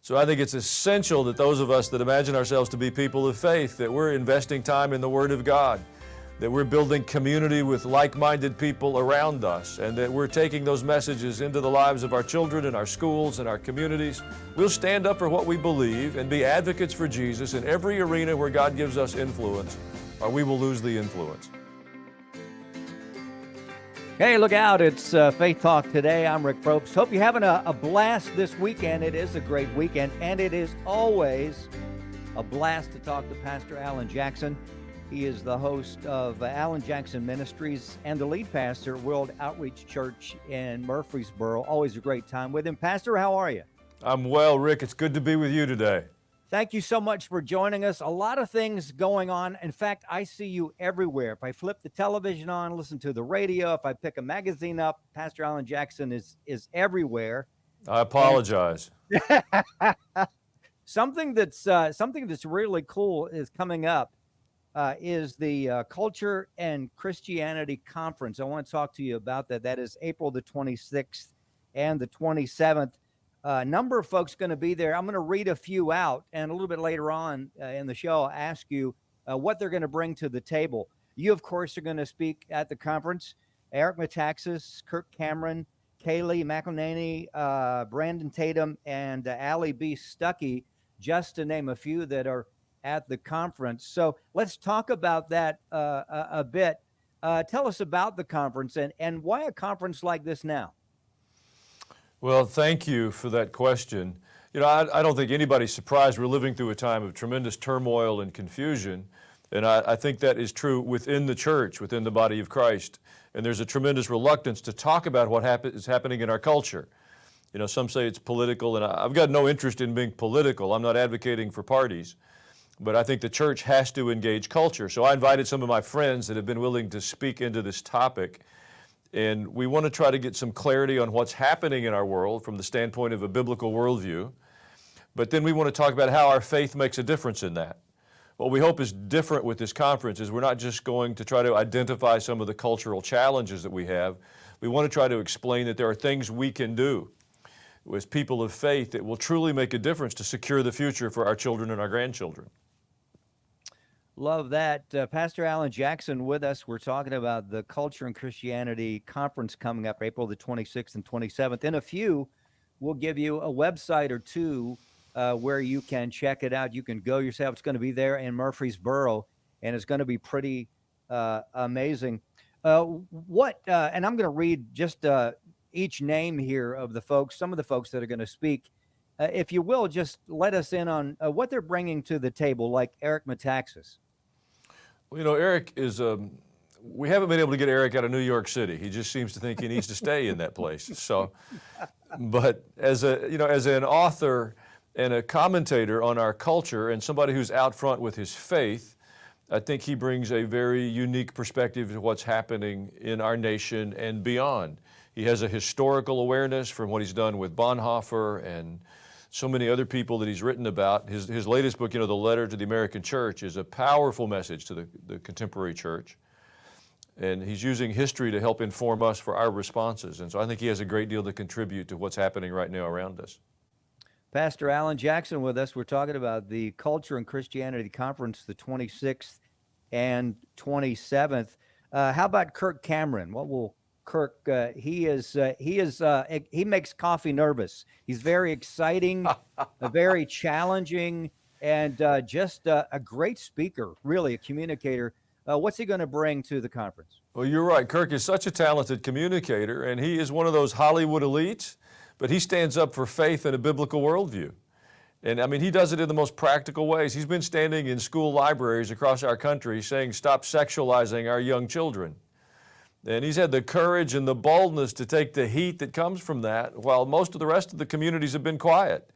So I think it's essential that those of us that imagine ourselves to be people of faith, that we're investing time in the Word of God, that we're building community with like-minded people around us, and that we're taking those messages into the lives of our children and our schools and our communities. We'll stand up for what we believe and be advocates for Jesus in every arena where God gives us influence, or we will lose the influence. Hey, look out. It's Faith Talk today. I'm Rick Probst. Hope you're having a blast this weekend. It is a great weekend, and it is always a blast to talk to Pastor Allen Jackson. He is the host of Allen Jackson Ministries and the lead pastor, World Outreach Church in Murfreesboro. Always a great time with him. Pastor, how are you? I'm well, Rick. It's good to be with you today. Thank you so much for joining us. A lot of things going on. In fact, I see you everywhere. If I flip the television on, listen to the radio, if I pick a magazine up, Pastor Allen Jackson is everywhere. I apologize. Something that's really cool is coming up. Is the Culture and Christianity Conference. I want to talk to you about that. That is April the 26th and the 27th. A number of folks going to be there. I'm going to read a few out, and a little bit later on in the show, I'll ask you what they're going to bring to the table. You, of course, are going to speak at the conference. Eric Metaxas, Kirk Cameron, Kayleigh Mcenany, Brandon Tatum, and Allie Beth Stuckey, just to name a few that are at the conference. So let's talk about that a bit. Tell us about the conference and why a conference like this now? Well, thank you for that question. You know, I don't think anybody's surprised we're living through a time of tremendous turmoil and confusion. And I think that is true within the church, within the body of Christ. And there's a tremendous reluctance to talk about what is happening in our culture. You know, some say it's political, and I've got no interest in being political. I'm not advocating for parties. But I think the church has to engage culture. So I invited some of my friends that have been willing to speak into this topic. And we want to try to get some clarity on what's happening in our world from the standpoint of a biblical worldview. But then we want to talk about how our faith makes a difference in that. What we hope is different with this conference is we're not just going to try to identify some of the cultural challenges that we have. We want to try to explain that there are things we can do as people of faith that will truly make a difference to secure the future for our children and our grandchildren. Love that. Pastor Allen Jackson with us. We're talking about the Culture and Christianity Conference coming up April the 26th and 27th. In a few, we'll give you a website or two where you can check it out. You can go yourself. It's going to be there in Murfreesboro, and it's going to be pretty amazing. And I'm going to read just each name here of the folks, some of the folks that are going to speak. If you will, just let us in on what they're bringing to the table, like Eric Metaxas. Well, you know, Eric is, we haven't been able to get Eric out of New York City. He just seems to think he needs to stay in that place. So, but as an author and a commentator on our culture and somebody who's out front with his faith, I think he brings a very unique perspective to what's happening in our nation and beyond. He has a historical awareness from what he's done with Bonhoeffer and so many other people that he's written about. His latest book, The Letter to the American Church, is a powerful message to the contemporary church. And he's using history to help inform us for our responses. And so I think he has a great deal to contribute to what's happening right now around us. Pastor Allen Jackson with us. We're talking about the Culture and Christianity Conference, the 26th and 27th. How about Kirk Cameron? What will Kirk, he makes coffee nervous. He's very exciting, very challenging, and just a great speaker, really a communicator. What's he going to bring to the conference? Well, you're right. Kirk is such a talented communicator, and he is one of those Hollywood elites, but he stands up for faith and a biblical worldview. And I mean, he does it in the most practical ways. He's been standing in school libraries across our country saying, stop sexualizing our young children. And he's had the courage and the boldness to take the heat that comes from that, while most of the rest of the communities have been quiet.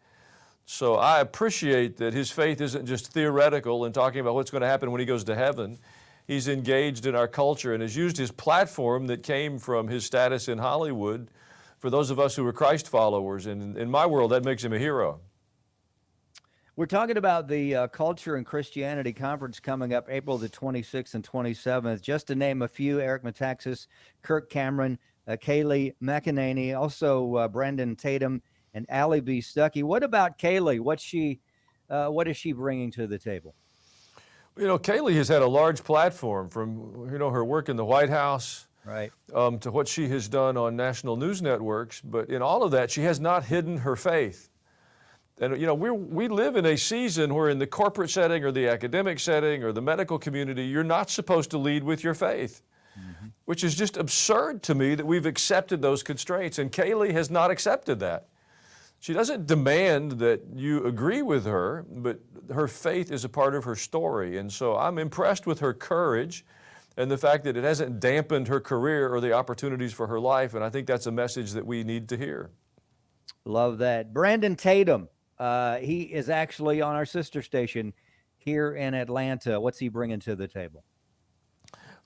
So I appreciate that his faith isn't just theoretical and talking about what's going to happen when he goes to heaven. He's engaged in our culture and has used his platform that came from his status in Hollywood for those of us who are Christ followers. And in my world, that makes him a hero. We're talking about the Culture and Christianity Conference coming up April the 26th and 27th. Just to name a few, Eric Metaxas, Kirk Cameron, Kayleigh Mcenany, also Brandon Tatum, and Allie B. Stuckey. What about Kayleigh? What is she bringing to the table? Kayleigh has had a large platform from, her work in the White House, Right. To what she has done on national news networks. But in all of that, she has not hidden her faith. And, we live in a season where in the corporate setting or the academic setting or the medical community, you're not supposed to lead with your faith, which is just absurd to me that we've accepted those constraints. And Kayleigh has not accepted that. She doesn't demand that you agree with her, but her faith is a part of her story. And so I'm impressed with her courage and the fact that it hasn't dampened her career or the opportunities for her life. And I think that's a message that we need to hear. Love that. Brandon Tatum, he is actually on our sister station here in Atlanta. What's he bringing to the table?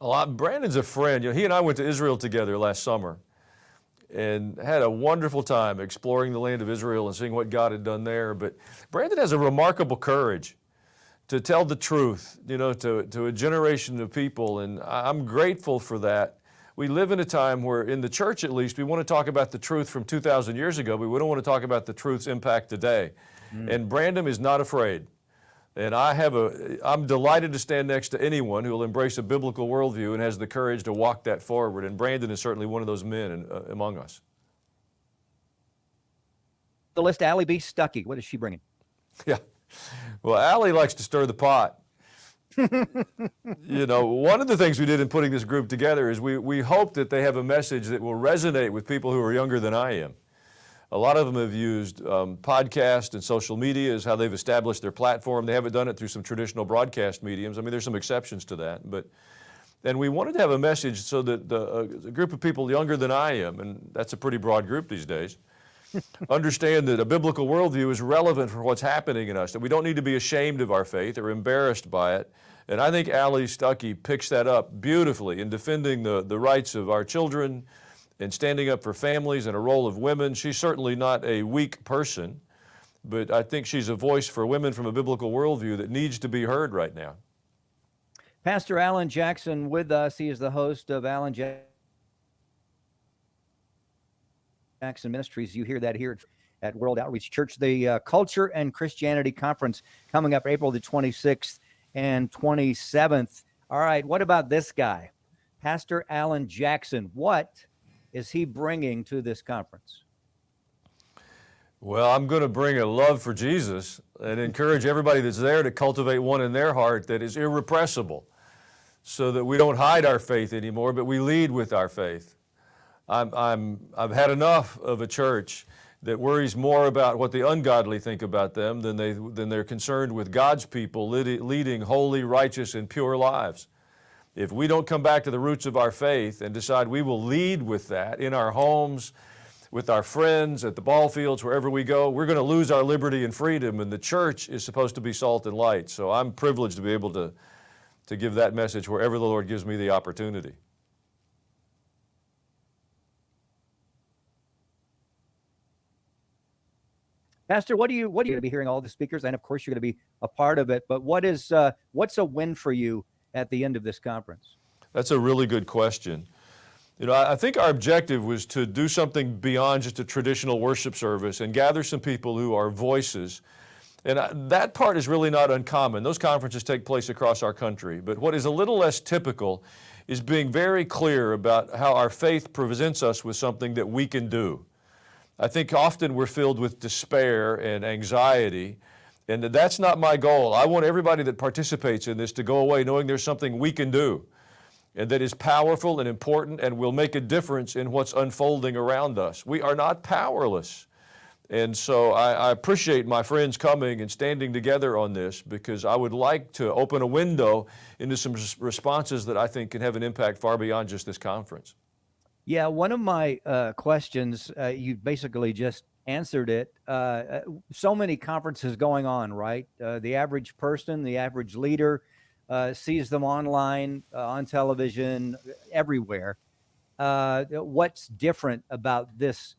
Brandon's a friend. He and I went to Israel together last summer and had a wonderful time exploring the land of Israel and seeing what God had done there. But Brandon has a remarkable courage to tell the truth, to a generation of people, and I'm grateful for that. We live in a time where, in the church at least, we want to talk about the truth from 2,000 years ago, but we don't want to talk about the truth's impact today. And Brandon is not afraid. And I'm delighted to stand next to anyone who will embrace a biblical worldview and has the courage to walk that forward. And Brandon is certainly one of those men among us. The list, Allie B. Stuckey. What is she bringing? Yeah. Well, Allie likes to stir the pot. One of the things we did in putting this group together is we hope that they have a message that will resonate with people who are younger than I am. A lot of them have used podcast and social media as how they've established their platform. They haven't done it through some traditional broadcast mediums. I mean, there's some exceptions to that. And we wanted to have a message so that a group of people younger than I am, and that's a pretty broad group these days, understand that a biblical worldview is relevant for what's happening in us, that we don't need to be ashamed of our faith or embarrassed by it. And I think Allie Stuckey picks that up beautifully in defending the rights of our children and standing up for families and a role of women. She's certainly not a weak person, but I think she's a voice for women from a biblical worldview that needs to be heard right now. Pastor Allen Jackson with us. He is the host of Allen Jackson Ministries. You hear that here at World Outreach Church. The Culture and Christianity Conference coming up April the 26th and 27th. All right, what about this guy? Pastor Allen Jackson. What is he bringing to this conference? Well, I'm going to bring a love for Jesus and encourage everybody that's there to cultivate one in their heart that is irrepressible, so that we don't hide our faith anymore, but we lead with our faith. I've had enough of a church that worries more about what the ungodly think about them than they're concerned with God's people leading holy, righteous, and pure lives. If we don't come back to the roots of our faith and decide we will lead with that in our homes, with our friends, at the ball fields, wherever we go, we're going to lose our liberty and freedom, and the church is supposed to be salt and light. So I'm privileged to be able to give that message wherever the Lord gives me the opportunity. Pastor, what are you going to be hearing all the speakers? And of course, you're going to be a part of it. But what's a win for you at the end of this conference? That's a really good question. I think our objective was to do something beyond just a traditional worship service and gather some people who are voices. And that part is really not uncommon. Those conferences take place across our country. But what is a little less typical is being very clear about how our faith presents us with something that we can do. I think often we're filled with despair and anxiety, and that's not my goal. I want everybody that participates in this to go away knowing there's something we can do, and that is powerful and important and will make a difference in what's unfolding around us. We are not powerless. And so I appreciate my friends coming and standing together on this, because I would like to open a window into some responses that I think can have an impact far beyond just this conference. Yeah, one of my questions, you basically just answered it. So many conferences going on, right? The average person, the average leader sees them online, on television, everywhere. What's different about this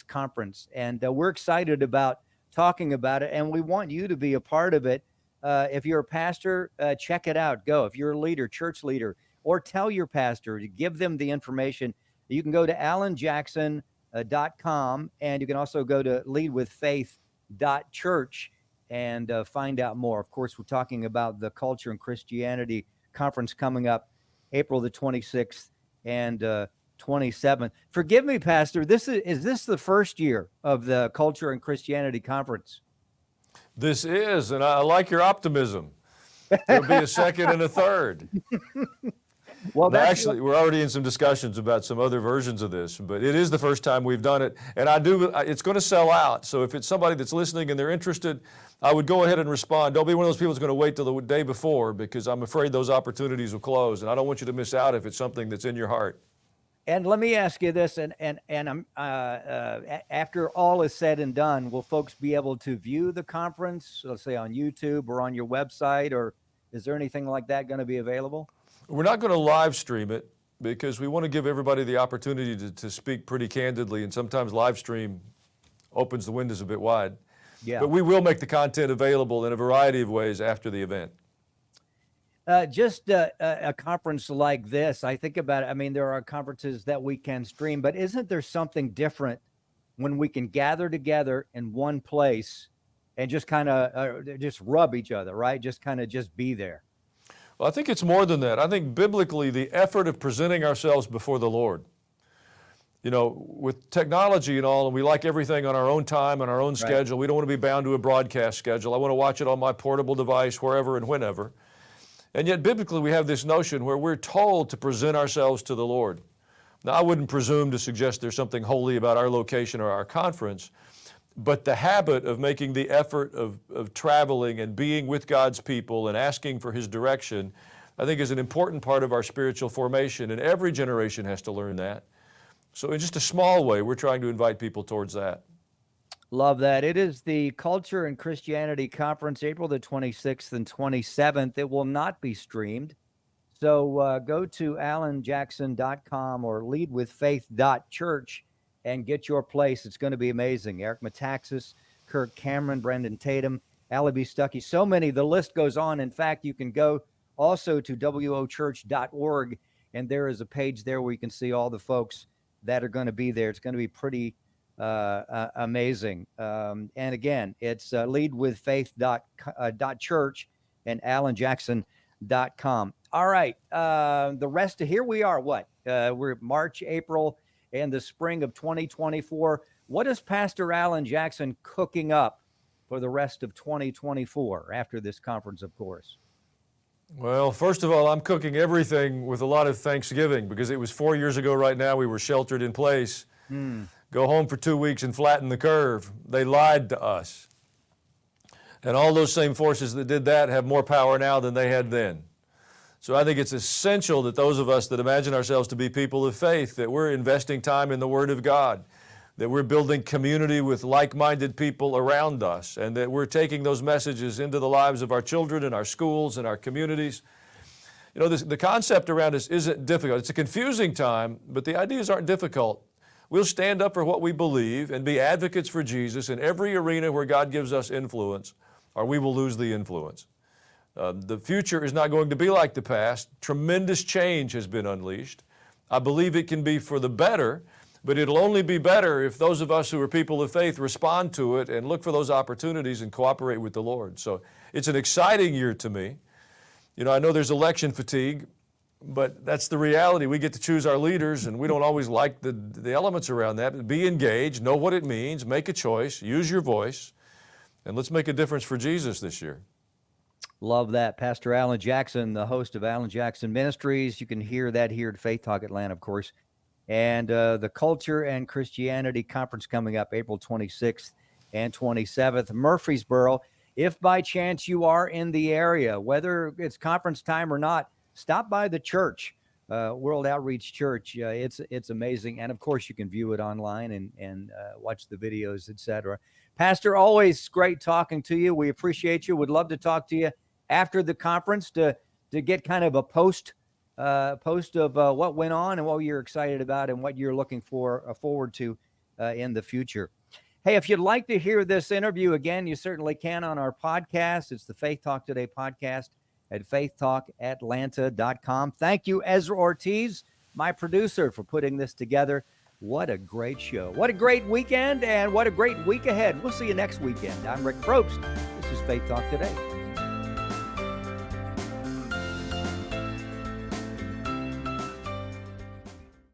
conference? And we're excited about talking about it, and we want you to be a part of it. If you're a pastor, check it out. Go. If you're a leader, church leader, or tell your pastor to give them the information. You can go to Allen Jackson and you can also go to leadwithfaith.church and find out more. Of course, we're talking about the Culture and Christianity Conference coming up April the 26th and 27th. Forgive me, Pastor, is this the first year of the Culture and Christianity Conference? This is, and I like your optimism. There'll be a second and a third. Well, actually, we're already in some discussions about some other versions of this, but it is the first time we've done it, and it's going to sell out. So if it's somebody that's listening and they're interested, I would go ahead and respond. Don't be one of those people that's going to wait till the day before, because I'm afraid those opportunities will close, and I don't want you to miss out if it's something that's in your heart. And let me ask you this, and after all is said and done, will folks be able to view the conference, let's say on YouTube or on your website, or is there anything like that going to be available? We're not going to live stream it because we want to give everybody the opportunity to speak pretty candidly, and sometimes live stream opens the windows a bit wide. Yeah. But we will make the content available in a variety of ways after the event. Just a conference like this, I think about it. I mean, there are conferences that we can stream, but isn't there something different when we can gather together in one place and just kind of just rub each other, right? Just kind of just be there. Well, I think it's more than that. I think biblically, the effort of presenting ourselves before the Lord, with technology and all, and we like everything on our own time and our own schedule. We don't want to be bound to a broadcast schedule. I want to watch it on my portable device, wherever and whenever. And yet, biblically, we have this notion where we're told to present ourselves to the Lord. Now, I wouldn't presume to suggest there's something holy about our location or our conference, but the habit of making the effort of traveling and being with God's people and asking for His direction, I think is an important part of our spiritual formation, and every generation has to learn that. So in just a small way, we're trying to invite people towards that. Love that. It is the Culture and Christianity Conference, April the 26th and 27th. It will not be streamed. So go to allenjackson.com or leadwithfaith.church and get your place. It's going to be amazing. Eric Metaxas, Kirk Cameron, Brendan Tatum, Allie Beth Stuckey, so many. The list goes on. In fact, you can go also to wochurch.org, and there is a page there where you can see all the folks that are going to be there. It's going to be pretty amazing. And again, it's leadwithfaith.church and allenjackson.com. All right. The rest of here we are. We're March, April, and the spring of 2024. What is Pastor Allen Jackson cooking up for the rest of 2024 after this conference, of course? Well, first of all, I'm cooking everything with a lot of thanksgiving, because it was 4 years ago right now we were sheltered in place. Go home for 2 weeks and flatten the curve. They lied to us. And all those same forces that did that have more power now than they had then. So I think it's essential that those of us that imagine ourselves to be people of faith, that we're investing time in the Word of God, that we're building community with like-minded people around us, and that we're taking those messages into the lives of our children and our schools and our communities. The concept around this isn't difficult. It's a confusing time, but the ideas aren't difficult. We'll stand up for what we believe and be advocates for Jesus in every arena where God gives us influence, or we will lose the influence. The future is not going to be like the past. Tremendous change has been unleashed. I believe it can be for the better, but it'll only be better if those of us who are people of faith respond to it and look for those opportunities and cooperate with the Lord. So it's an exciting year to me. I know there's election fatigue, but that's the reality. We get to choose our leaders, and we don't always like the elements around that. But be engaged, know what it means, make a choice, use your voice, and let's make a difference for Jesus this year. Love that. Pastor Allen Jackson, the host of Allen Jackson Ministries. You can hear that here at Faith Talk Atlanta, of course. And the Culture and Christianity Conference coming up April 26th and 27th, Murfreesboro. If by chance you are in the area, whether it's conference time or not, stop by the church, World Outreach Church. It's amazing. And of course, you can view it online and watch the videos, etc. Pastor, always great talking to you. We appreciate you. Would love to talk to you after the conference to get kind of a post of what went on and what you're excited about and what you're looking forward to in the future. Hey, if you'd like to hear this interview again, you certainly can on our podcast. It's the Faith Talk Today podcast at faithtalkatlanta.com. Thank you, Ezra Ortiz, my producer, for putting this together. What a great show. What a great weekend, and what a great week ahead. We'll see you next weekend. I'm Rick Probst. This is Faith Talk Today.